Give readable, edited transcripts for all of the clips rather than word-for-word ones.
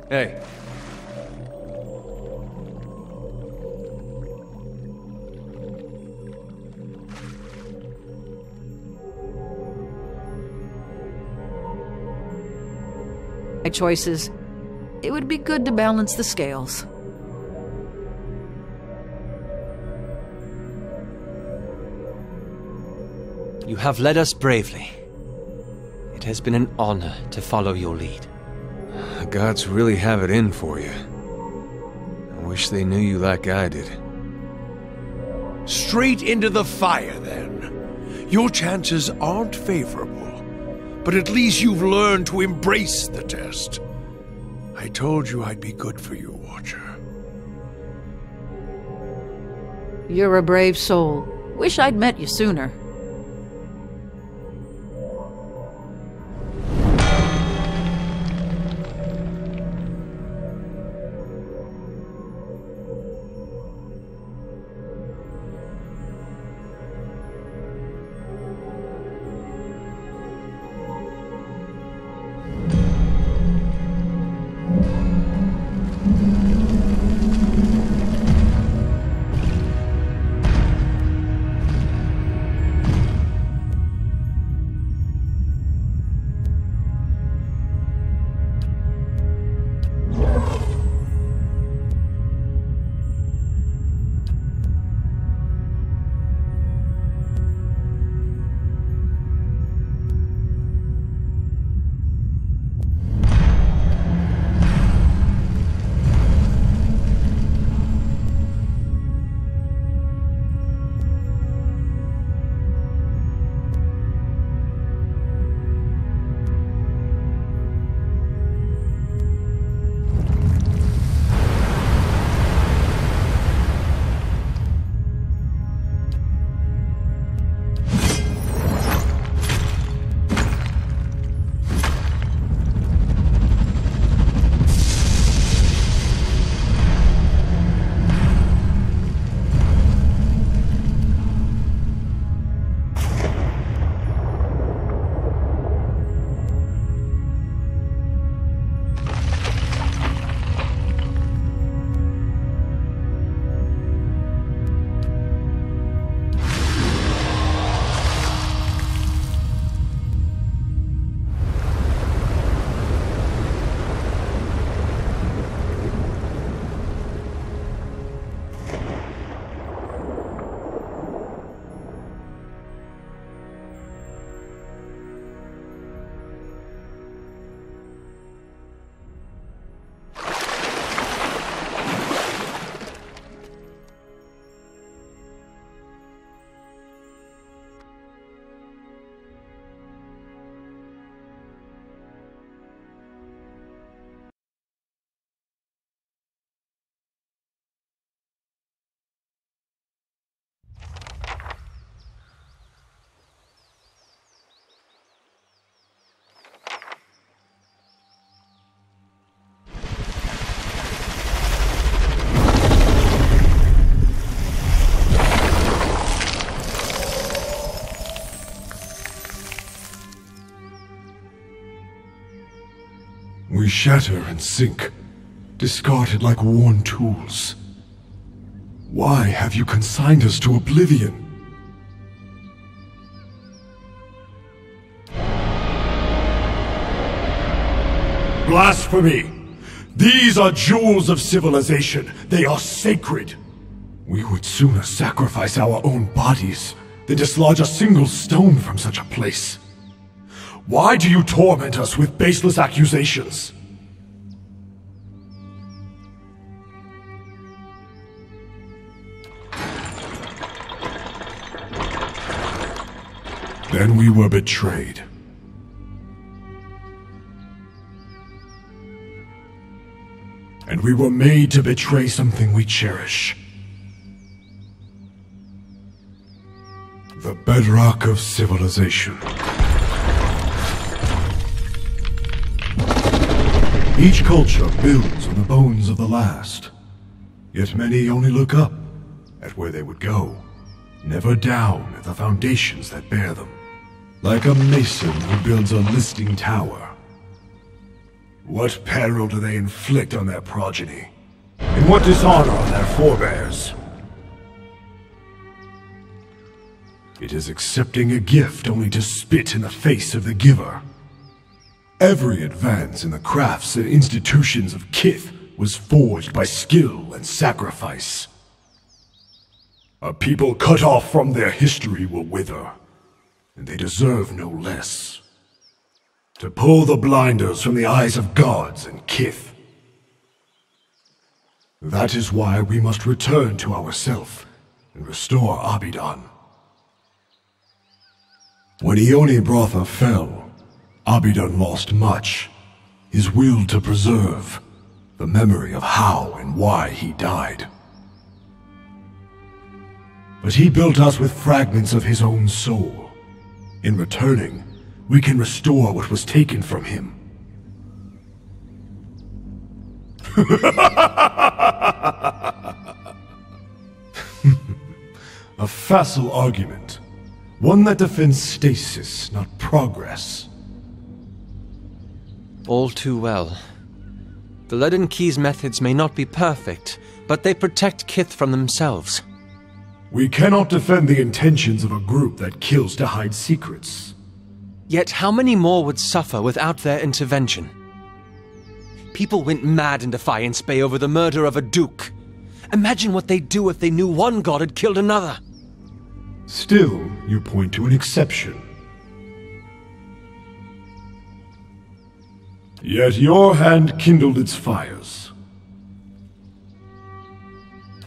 Hey. My choices. It would be good to balance the scales. You have led us bravely. It has been an honor to follow your lead. The gods really have it in for you. I wish they knew you like I did. Straight into the fire, then. Your chances aren't favorable, but at least you've learned to embrace the test. I told you I'd be good for you, Watcher. You're a brave soul. Wish I'd met you sooner. We shatter and sink, discarded like worn tools. Why have you consigned us to oblivion? Blasphemy! These are jewels of civilization. They are sacred. We would sooner sacrifice our own bodies than dislodge a single stone from such a place. Why do you torment us with baseless accusations? Then we were betrayed. And we were made to betray something we cherish. The bedrock of civilization. Each culture builds on the bones of the last. Yet many only look up at where they would go, never down at the foundations that bear them. Like a mason who builds a listing tower. What peril do they inflict on their progeny? And what dishonor on their forebears? It is accepting a gift only to spit in the face of the giver. Every advance in the crafts and institutions of Kith was forged by skill and sacrifice. A people cut off from their history will wither, and they deserve no less. To pull the blinders from the eyes of gods and Kith. That is why we must return to ourself and restore Abidan. When Ioni Brotha fell, Abidan lost much. His will to preserve, the memory of how and why he died. But he built us with fragments of his own soul. In returning, we can restore what was taken from him. A facile argument. One that defends stasis, not progress. All too well. The Leaden Key's methods may not be perfect, but they protect Kith from themselves. We cannot defend the intentions of a group that kills to hide secrets. Yet how many more would suffer without their intervention? People went mad in Defiance Bay over the murder of a duke. Imagine what they'd do if they knew one god had killed another. Still, you point to an exception. Yet your hand kindled its fires.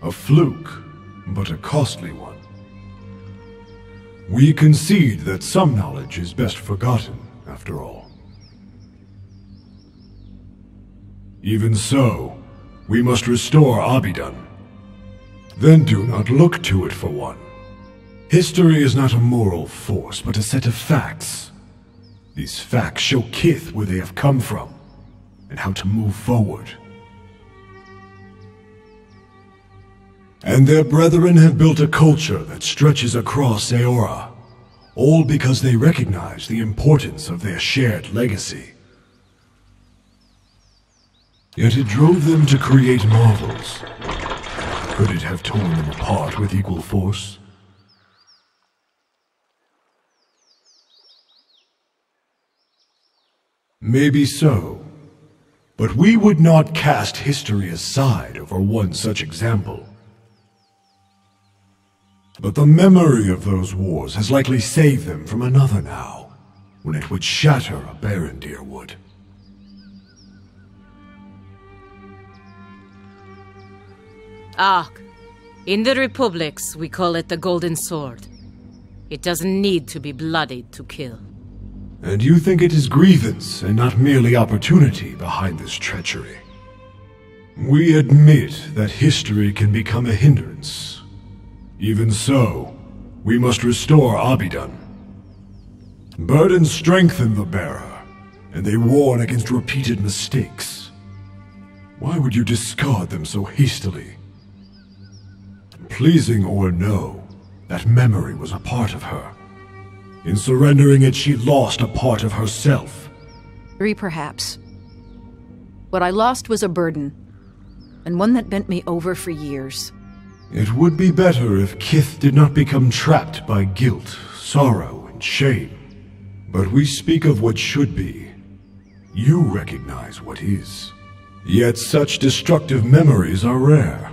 A fluke, but a costly one. We concede that some knowledge is best forgotten, after all. Even so, we must restore Abidan. Then do not look to it for one. History is not a moral force, but a set of facts. These facts show Kith where they have come from, and how to move forward. And their brethren have built a culture that stretches across Eora, all because they recognize the importance of their shared legacy. Yet it drove them to create marvels. Could it have torn them apart with equal force? Maybe so, but we would not cast history aside over one such example. But the memory of those wars has likely saved them from another now, when it would shatter a Barondir would. In the Republics, we call it the Golden Sword. It doesn't need to be bloodied to kill. And you think it is grievance and not merely opportunity behind this treachery? We admit that history can become a hindrance. Even so, we must restore Abidan. Burdens strengthen the bearer, and they warn against repeated mistakes. Why would you discard them so hastily? Pleasing or no, that memory was a part of her. In surrendering it, she lost a part of herself. 3 perhaps. What I lost was a burden, and one that bent me over for years. It would be better if Kith did not become trapped by guilt, sorrow, and shame. But we speak of what should be. You recognize what is. Yet such destructive memories are rare.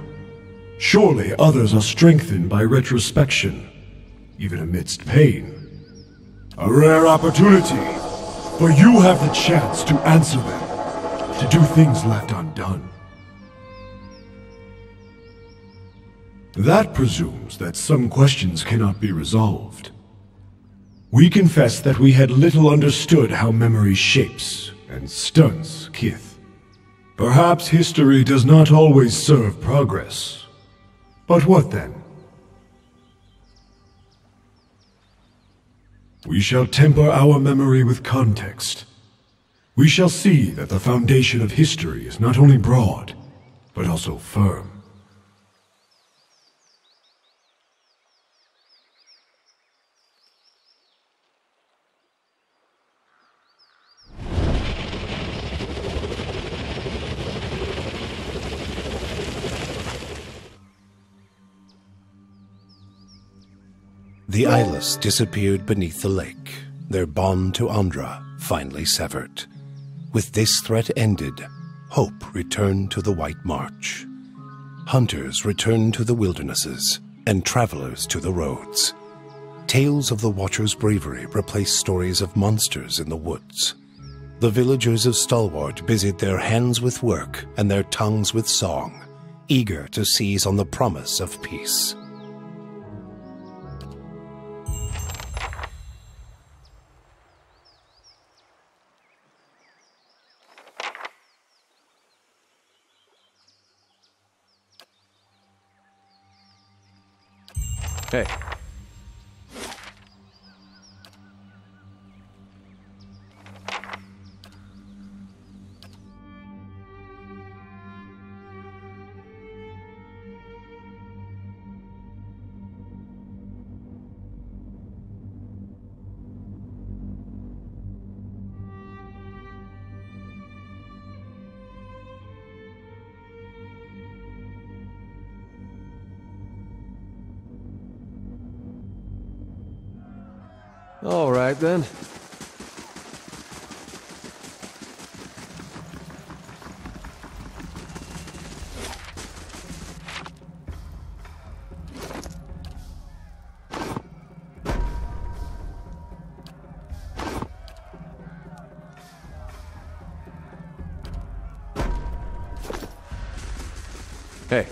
Surely others are strengthened by retrospection, even amidst pain. A rare opportunity, for you have the chance to answer them, to do things left undone. That presumes that some questions cannot be resolved. We confess that we had little understood how memory shapes and stunts Kith. Perhaps history does not always serve progress. But what then? We shall temper our memory with context. We shall see that the foundation of history is not only broad, but also firm. The Eyeless disappeared beneath the lake, their bond to Andra finally severed. With this threat ended, hope returned to the White March. Hunters returned to the wildernesses, and travelers to the roads. Tales of the Watcher's bravery replaced stories of monsters in the woods. The villagers of Stalwart busied their hands with work and their tongues with song, eager to seize on the promise of peace. Hey. All right, then. Hey.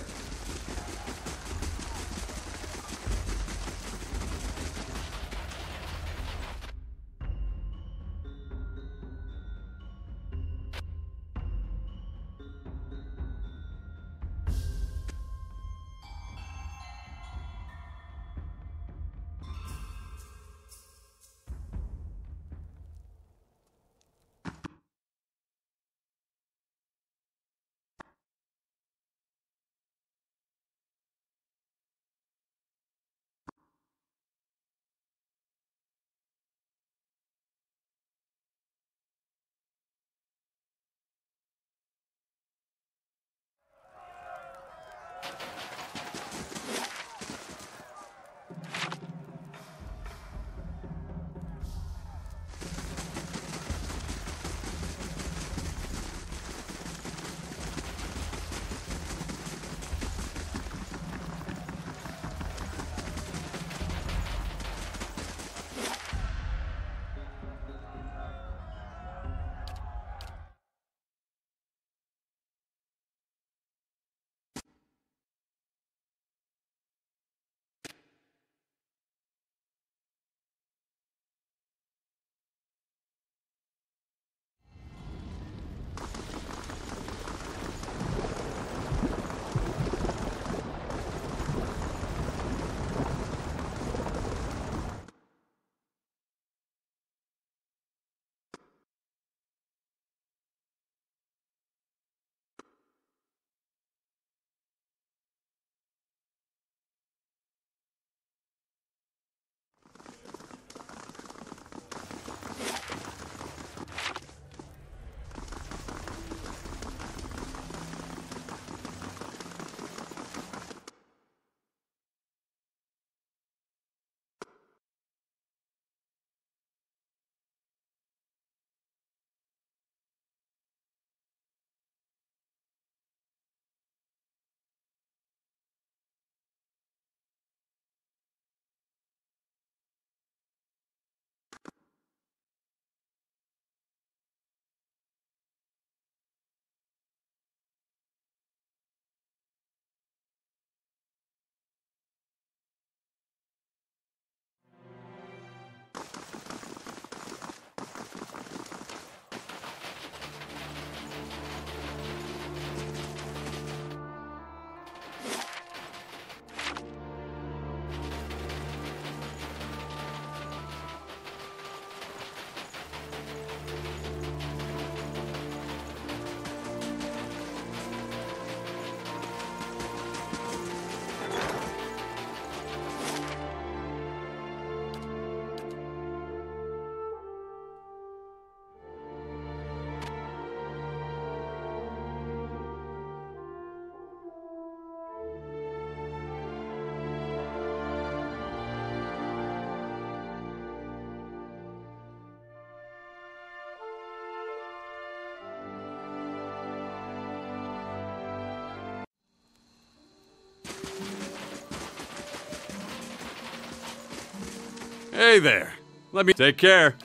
Hey there. Let me take care.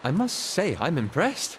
I must say, I'm impressed.